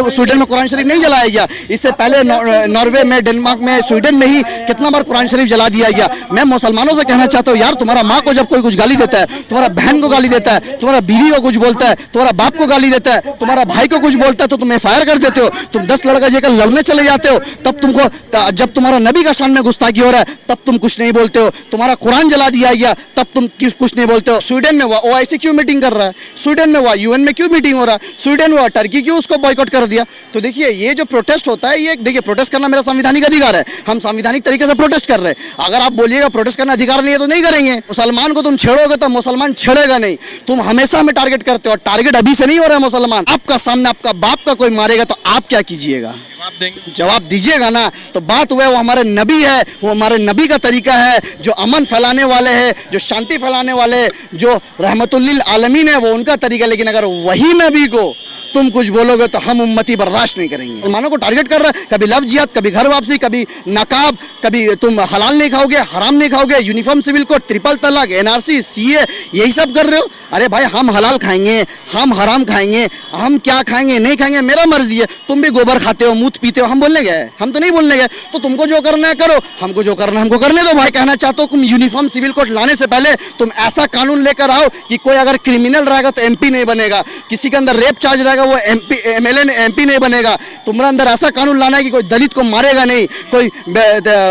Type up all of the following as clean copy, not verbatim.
बार Sweden में कुरान शरीफ नहीं जलाया गया? इससे पहले नॉर्वे में, डेनमार्क में, स्वीडन में ही कितना बार कुरान शरीफ जला दिया गया। मैं मुसलमानों से कहना चाहता हूँ यार, तुम्हारा माँ को जब कोई कुछ गाली देता है, तुम्हारा बहन को गाली देता है, तुम्हारा बीवी को कुछ बोलता है, तुम्हारा बाप को गाली देता है, तुम्हारा भाई को कुछ बोलता है, तो तुम एफआईआर कर देते हो, तुम 10 लड़का जेकर लड़ने चले जाते हो। तब तुमको, जब तुम्हारा नबी का शान में गुस्ताखी हो रहा है तब तुम कुछ नहीं बोलते हो। तुम्हारा कुरान जला दिया गया तब तुम कुछ नहीं बोलते हो। स्वीडन में हुआ, ओआईसी क्यों मीटिंग कर रहा है? स्वीडन में हुआ, यूएन में क्यों मीटिंग हो रहा है? स्वीडन हुआ, टर्की क्यों उसको बॉयकॉट कर दिया? तो देखिए, ये जो प्रोटेस्ट होता है, ये देखिए, प्रोटेस्ट करना मेरा संवैधानिक अधिकार है, हम संवैधानिक तरीके से प्रोटेस्ट कर रहे हैं। अगर आप बोलिएगा प्रोटेस्ट करना अधिकार नहीं है तो नहीं करेंगे। मुसलमान को तुम छेड़ोगे तो मुसलमान छेड़ेगा नहीं। तुम हमेशा हमें टारगेट करते हो, टारगेट अभी से नहीं हो रहा है मुसलमान। आपका सामने आपका बाप का कोई मारेगा तो आप क्या कीजिएगा? जवाब दीजिएगा ना। तो बात हुआ, वो हमारे नबी है, वो हमारे नबी का तरीका है, जो अमन फैलाने वाले हैं, जो शांति फैलाने वाले, जो रहमतुल लिल आलमीन है, वो उनका तरीका। लेकिन अगर वही नबी को तुम कुछ बोलोगे तो हम उम्मती बर्दाश्त नहीं करेंगे। मुसलमानों को टारगेट कर रहा है, कभी लव जिहाद, कभी घर वापसी, कभी नकाब, कभी तुम हलाल नहीं खाओगे, हराम नहीं खाओगे, यूनिफॉर्म सिविल कोड, ट्रिपल तलाक, एनआरसी, सीए, यही सब कर रहे हो। अरे भाई, हम हलाल खाएंगे, हम हराम खाएंगे, हम क्या खाएंगे नहीं खाएंगे मेरा मर्जी है। तुम भी गोबर खाते हो, मूत पीते हो, हम बोलने गए? हम तो नहीं बोलने गए। तो तुमको जो करना है करो, हमको जो करना है हमको करने दो। भाई, कहना चाहता हूँ, तुम यूनिफॉर्म सिविल कोड लाने से पहले तुम ऐसा कानून लेकर आओ कि कोई अगर क्रिमिनल रहेगा तो एमपी नहीं बनेगा, किसी के अंदर रेप चार्ज रहेगा वो एमपी नहीं बनेगा। तुम्हारा अंदर ऐसा कानून लाना है कि कोई दलित को मारेगा नहीं, कोई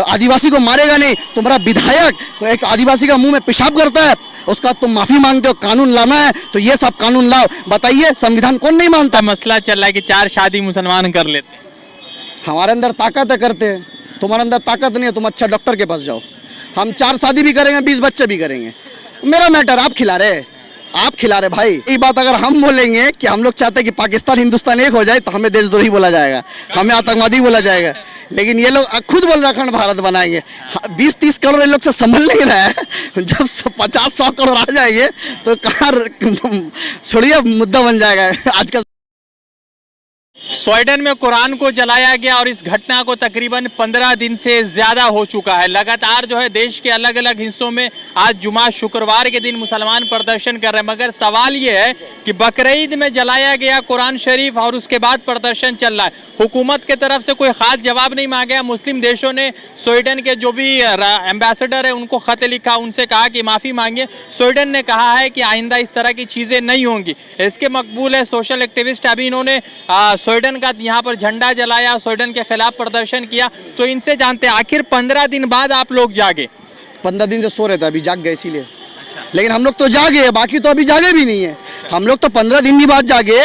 आदिवासी को मारेगा नहीं। तुम्हारा विधायक एक आदिवासी का मुंह में पेशाब करता है, उसका तुम माफी मांगते हो। कानून लाना है तो ये सब कानून लाओ। बताइए, संविधान कौन नहीं मानता? मसला चल रहा है कि 4 शादी मुसलमान कर लेते हैं। हमारे अंदर ताकत है, करते हैं। तुम्हारे अंदर ताकत नहीं है, तुम अच्छा डॉक्टर के पास जाओ। हम 4 शादी भी करेंगे, 20 बच्चे भी करेंगे, मेरा मैटर। आप खिला रहे, आप खिला रहे भाई। ये बात अगर हम बोलेंगे कि हम लोग चाहते हैं कि पाकिस्तान हिंदुस्तान एक हो जाए तो हमें देशद्रोही बोला जाएगा, हमें आतंकवादी बोला जाएगा। लेकिन ये लोग खुद बोल रहे अखंड भारत बनाएंगे। 20-30 करोड़ ये लोग से संभल नहीं रहा है। जब 50-100 करोड़ आ जाएंगे तो कहाँ, छोड़िए, मुद्दा बन जाएगा आजकल। स्वीडन में कुरान को जलाया गया और इस घटना को तकरीबन 15 दिन से ज़्यादा हो चुका है। लगातार जो है देश के अलग अलग हिस्सों में आज जुमा शुक्रवार के दिन मुसलमान प्रदर्शन कर रहे हैं। मगर सवाल ये है कि बकरीद में जलाया गया कुरान शरीफ और उसके बाद प्रदर्शन चल रहा है। हुकूमत के तरफ से कोई ख़ास जवाब नहीं मांगा। मुस्लिम देशों ने स्वीडन के जो भी एम्बेसडर है उनको ख़त लिखा, उनसे कहा कि माफ़ी मांगिए। स्वीडन ने कहा है कि आइंदा इस तरह की चीज़ें नहीं होंगी। इसके मकबूल है सोशल एक्टिविस्ट अभी इन्होंने स्वीडन का यहाँ पर झंडा जलाया, स्वीडन के खिलाफ प्रदर्शन किया। तो इनसे जानते हैं, आखिर 15 दिन बाद आप लोग जागे। 15 दिन से सो रहे थे, अभी जाग गए इसीलिए। लेकिन हम लोग तो जागे, बाकी तो अभी जागे भी नहीं है। हम लोग तो 15 दिन भी बाद जागे,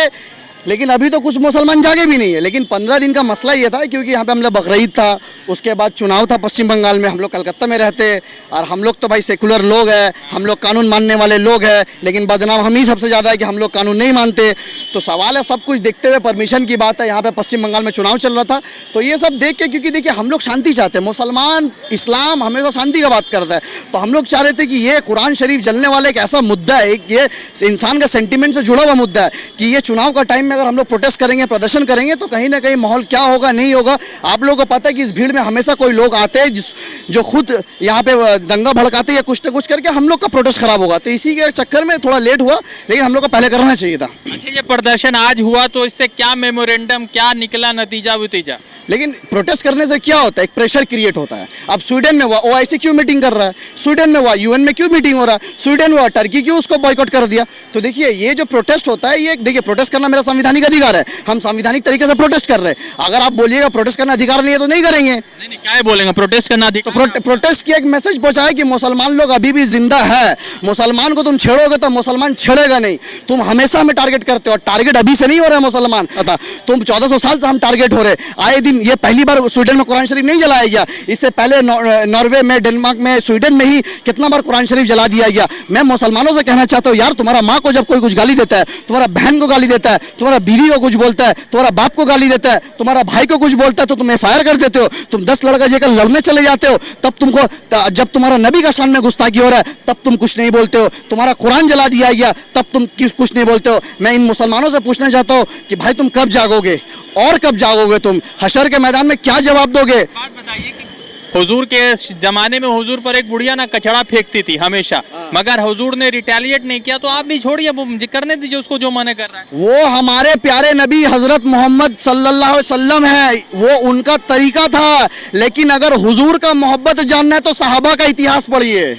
लेकिन अभी तो कुछ मुसलमान जागे भी नहीं है। लेकिन 15 दिन का मसला ये था क्योंकि यहाँ पे हम लोग बकरीद था, उसके बाद चुनाव था पश्चिम बंगाल में, हम लोग कलकत्ता में रहते और हम लोग तो भाई सेकुलर लोग हैं, हम लोग कानून मानने वाले लोग हैं। लेकिन बदनाम हम ही सबसे ज़्यादा है कि हम लोग कानून नहीं मानते। तो सवाल है, सब कुछ देखते हुए परमिशन की बात है। यहाँ पे पश्चिम बंगाल में चुनाव चल रहा था, तो ये सब देख के, क्योंकि देखिए हम लोग शांति चाहते हैं। मुसलमान, इस्लाम हमेशा शांति का बात करता है। तो हम लोग चाह रहे थे कि ये कुरान शरीफ जलने वाला एक ऐसा मुद्दा है, ये इंसान के सेंटिमेंट से जुड़ा हुआ मुद्दा है कि ये चुनाव का टाइम में अगर हम लोग प्रोटेस्ट करेंगे, प्रदर्शन करेंगे तो कहीं ना कहीं माहौल क्या होगा, नहीं होगा। आप लोगों को पता है कि इस भीड़ में हमेशा कोई लोग आते हैं जो खुद यहाँ पे दंगा भड़काते या कुछ न कुछ करके हम लोग का प्रोटेस्ट खराब होगा। तो इसी के चक्कर में थोड़ा लेट हुआ, लेकिन हम लोग को पहले करना चाहिए था। अच्छा, ये प्रदर्शन आज हुआ तो इससे क्या मेमोरेंडम, क्या निकला नतीजा वतीजा? लेकिन प्रोटेस्ट करने से क्या होता है, एक प्रेशर क्रिएट होता है। अब स्वीडन में हुआ, ओआईसी क्यों मीटिंग कर रहा है? स्वीडन में हुआ, यूएन में क्यों मीटिंग हो रहा है? स्वीडन हुआ, टर्की क्यों उसको बॉयकॉट कर दिया? तो देखिए, ये जो प्रोटेस्ट होता है, ये देखिए, प्रोटेस्ट करना मेरा संवैधानिक अधिकार है, हम संवैधानिक तरीके से प्रोटेस्ट कर रहे हैं। अगर आप बोलिएगा प्रोटेस्ट करना अधिकार नहीं है तो नहीं करेंगे। नहीं, क्या बोलेंगे, प्रोटेस्ट करना अधिकार। तो प्रोटेस्ट की एक मैसेज पहुंचाए कि मुसलमान लोग अभी भी जिंदा है। मुसलमान को तुम छेड़ोगे तो मुसलमान छेड़ेगा नहीं। तुम हमेशा हमें टारगेट करते हो, टारगेट अभी से नहीं हो रहा है मुसलमान, पता तुम 1400 साल से हम टारगेट हो रहे आए दिन। ये पहली बार स्वीडन में कुरान शरीफ नहीं जलाया गया, इससे पहले नॉर्वे में, डेनमार्क में, स्वीडन में ही कितना बार कुरान शरीफ जला दिया गया। मैं मुसलमानों से कहना चाहता हूँ यार, तुम्हारा माँ को जब कोई कुछ गाली देता है, तुम्हारा बहन को गाली देता है, तुम्हारा बीवी को कुछ बोलता है, तुम्हारा बाप को गाली देता है, तुम्हारा भाई को कुछ बोलता है, तो तुम एफआईआर कर देते हो। तुम 10 लड़का जेकर लड़ने चले जाते हो। तब तुमको, जब तुम्हारा नबी का शान में गुस्ताखी हो रहा है तब तुम कुछ नहीं बोलते हो। तुम्हारा कुरान जला दिया गया तब तुम कुछ नहीं बोलते हो। मैं इन मुसलमानों से पूछना चाहता हूँ कि भाई तुम कब जागोगे और कब जागोगे? तुम हशर के मैदान में क्या जवाब दोगे? बात बताइए कि हुजूर के जमाने में हुजूर पर एक बुढ़िया ना कचड़ा फेंकती थी हमेशा, मगर हुजूर ने रिटेलिएट नहीं किया, तो आप भी छोड़िए, वो करने दीजिए उसको जो मना कर रहा है। वो हमारे प्यारे नबी हजरत मोहम्मद सल्लल्लाहु अलैहि वसल्लम है, वो उनका तरीका था। लेकिन अगर हुजूर का मोहब्बत जानना है तो सहाबा का इतिहास पढ़िए।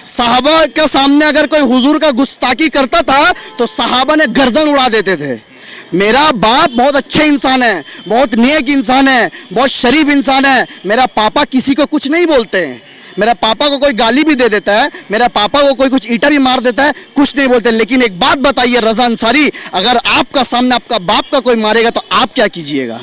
सहाबा के सामने अगर कोई हुजूर का गुस्ताखी करता था तो सहाबा ने गर्दन उड़ा देते थे। मेरा बाप बहुत अच्छे इंसान है, बहुत नेक इंसान है, बहुत शरीफ इंसान है। मेरा पापा किसी को कुछ नहीं बोलते हैं। मेरा पापा को कोई गाली भी दे देता है, मेरा पापा को कोई कुछ ईंटा भी मार देता है, कुछ नहीं बोलते। लेकिन एक बात बताइए रजा अंसारी, अगर आपका सामने आपका बाप का कोई मारेगा तो आप क्या कीजिएगा?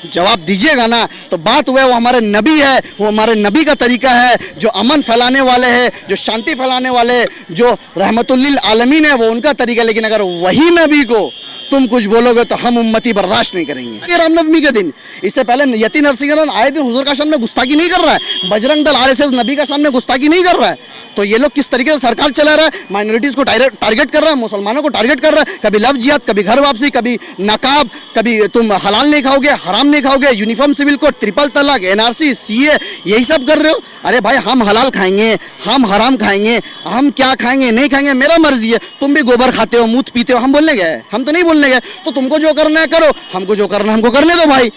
जवाब दीजिएगा ना। तो बात हुआ वो हमारे नबी है, वो हमारे नबी का तरीका है, जो अमन फैलाने वाले हैं, जो शांति फैलाने वाले हैं, जो रहमतुल्लिल आलमीन है, वो उनका तरीका। लेकिन अगर वही नबी को तुम कुछ बोलोगे तो हम उम्मती बर्दाश्त नहीं करेंगे। ये रामनवमी के दिन, इससे पहले यति नरसिंहन आए दिन हुजूर का शान में गुस्ताखी नहीं कर रहा है, बजरंग दल आरएसएस नबी का शान में गुस्ताखी नहीं कर रहा है। तो ये लोग किस तरीके से सरकार चला रहा है, माइनॉरिटीज को टारगेट कर रहा है, मुसलमानों को टारगेट कर रहा है। कभी लव जिहाद, कभी घर वापसी, कभी नकाब, कभी तुम हलाल नहीं खाओगे, हराम नहीं खाओगे, यूनिफॉर्म सिविल कोड, ट्रिपल तलाक, एनआरसी, सीए, यही सब कर रहे हो। अरे भाई हम हलाल खाएंगे, हम हराम खाएंगे, हम क्या खाएंगे नहीं खाएंगे मेरा मर्जी है। तुम भी गोबर खाते हो, मूत पीते हो, हम बोलने गए? हम तो नहीं बोलने गए। तो तुमको जो करना है करो, हमको जो करना है हमको करने दो भाई।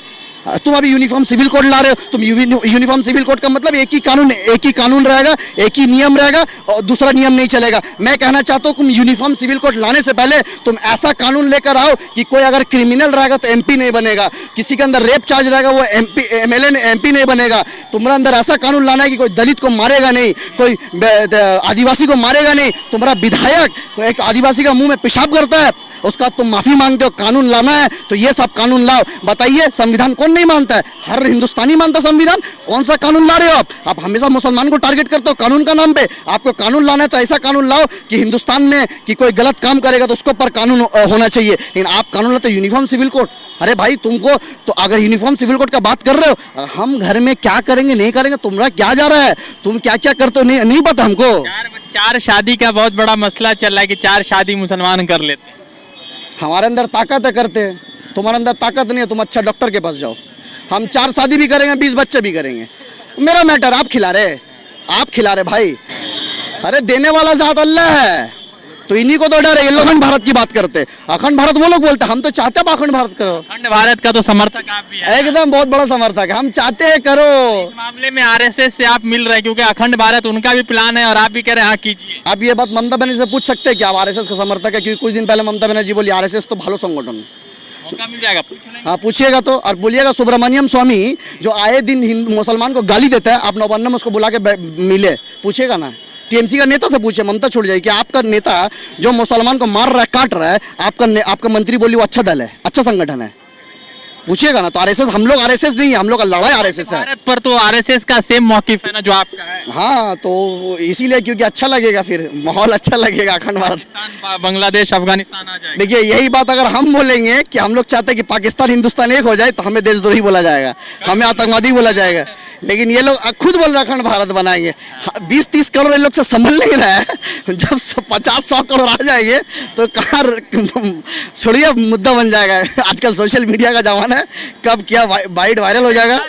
तुम अभी यूनिफॉर्म सिविल कोड ला रहे हो, तुम यूनिफॉर्म सिविल कोड का मतलब एक ही कानून रहेगा, एक ही नियम रहेगा और दूसरा नियम नहीं चलेगा। मैं कहना चाहता हूँ तुम यूनिफॉर्म सिविल कोड लाने से पहले तुम ऐसा कानून लेकर आओ कि कोई अगर क्रिमिनल रहेगा तो एमपी नहीं बनेगा, किसी के अंदर रेप चार्ज रहेगा वो एमएलए एमपी नहीं बनेगा। तुम्हारा अंदर ऐसा कानून लाना है कि कोई दलित को मारेगा नहीं, कोई आदिवासी को मारेगा नहीं। तुम्हारा विधायक एक आदिवासी का मुंह में पेशाब करता है, उसका तुम माफी मांगते हो। कानून लाना है तो ये सब कानून लाओ। बताइए संविधान कौन नहीं मानता है? हर हिंदुस्तानी मानता संविधान। कौन सा कानून ला रहे हो आप हमेशा मुसलमान को टारगेट करते हो कानून का नाम पे। आपको कानून लाना है तो ऐसा कानून लाओ कि हिंदुस्तान में कि कोई गलत काम करेगा तो उसके ऊपर कानून होना चाहिए। लेकिन आप कानून लाते हो यूनिफॉर्म सिविल कोड। अरे भाई तुमको तो अगर यूनिफॉर्म सिविल कोड का बात कर रहे हो, हम घर में क्या करेंगे नहीं करेंगे तुम्हारा क्या जा रहा है? तुम क्या क्या करते हो नहीं पता हमको। चार शादी का बहुत बड़ा मसला चल रहा है कि 4 शादी मुसलमान कर लेते हैं। हमारे अंदर ताकत है, करते हैं। तुम्हारे अंदर ताकत नहीं है, तुम अच्छा डॉक्टर के पास जाओ। हम 4 शादी भी करेंगे, 20 बच्चे भी करेंगे, मेरा मैटर। आप खिला रहे भाई। अरे देने वाला ज़ात अल्लाह है, तो इन्हीं को तो डर है। ये लोग अखंड भारत की बात करते, अखंड भारत वो लोग बोलते, हम तो चाहते हैं अखंड भारत करो। अखंड भारत का तो समर्थक आप भी हैं। एकदम बहुत बड़ा समर्थक है, हम चाहते हैं करो। इस मामले में आरएसएस से आप मिल रहे हैं क्योंकि अखंड भारत उनका भी प्लान है और आप भी कह रहे हैं हाँ कीजिए। आप ये बात ममता बनर्जी से पूछ सकते हैं कि आप आरएसएस का समर्थक है? क्योंकि कुछ दिन पहले ममता बनर्जी बोली आरएसएस तो भालो संगठन। मौका मिल जाएगा, पूछ लेंगे। हाँ पूछिएगा तो। और बोलिएगा सुब्रमण्यम स्वामी जो आए दिन मुसलमान को गाली देता है, आप नवान्न में उसको बुला के मिले, पूछिएगा ना। टीएमसी का नेता से पूछे, ममता छोड़ जाए कि आपका नेता जो मुसलमान को मार रहा है, काट रहा है, आपका मंत्री बोली वो अच्छा दल है, अच्छा संगठन है, पूछिएगा ना। तो आरएसएस, हम लोग आरएसएस नहीं है, हम लोग का लड़ाई आरएसएस है। भारत पर तो आरएसएस का सेम मौकिफ है ना जो आपका है। हाँ तो इसीलिए, क्योंकि अच्छा लगेगा, फिर माहौल अच्छा लगेगा अखंड भारत। बांग्लादेश अफगानिस्तान आ जाएगा। देखिए यही बात अगर हम बोलेंगे कि हम लोग चाहते हैं कि पाकिस्तान हिंदुस्तान एक हो जाए तो हमें देशद्रोही बोला जाएगा, हमें आतंकवादी बोला जाएगा। लेकिन ये लोग खुद बोल रहे अखंड भारत बनाएंगे। 20-30 करोड़ ये लोग से संभल नहीं रहा है। जब 50-100 करोड़ आ जाएंगे तो कहाँ छोड़िए, मुद्दा बन जाएगा। आजकल सोशल मीडिया का जमाना है, कब क्या बाइट वायरल हो जाएगा।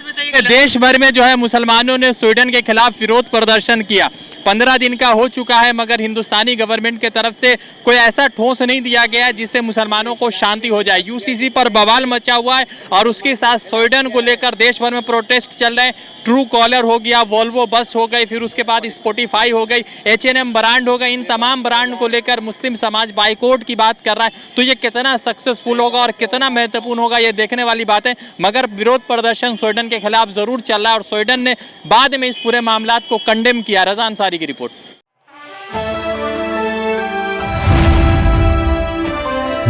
देश भर में जो है मुसलमानों ने स्वीडन के खिलाफ विरोध प्रदर्शन किया। 15 दिन का हो चुका है, मगर हिंदुस्तानी गवर्नमेंट के तरफ से कोई ऐसा ठोस नहीं दिया गया जिससे मुसलमानों को शांति हो जाए। यूसीसी पर बवाल मचा हुआ है और उसके साथ स्वीडन को लेकर देश भर में प्रोटेस्ट चल रहे हैं। ट्रू कॉलर हो गया, वोल्वो बस हो गई, फिर उसके बाद स्पॉटिफाई हो गई, H&M ब्रांड हो गई। इन तमाम ब्रांड को लेकर मुस्लिम समाज बाइकआउट की बात कर रहा है। तो ये कितना सक्सेसफुल होगा और कितना महत्वपूर्ण होगा, ये देखने वाली बात है। मगर विरोध प्रदर्शन स्वीडन के खिलाफ जरूर चल रहा है और स्वीडन ने बाद में इस पूरे मामला को कंडेम किया। रजा अंसारी की रिपोर्ट।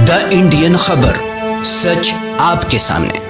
द इंडियन खबर, सच आपके सामने।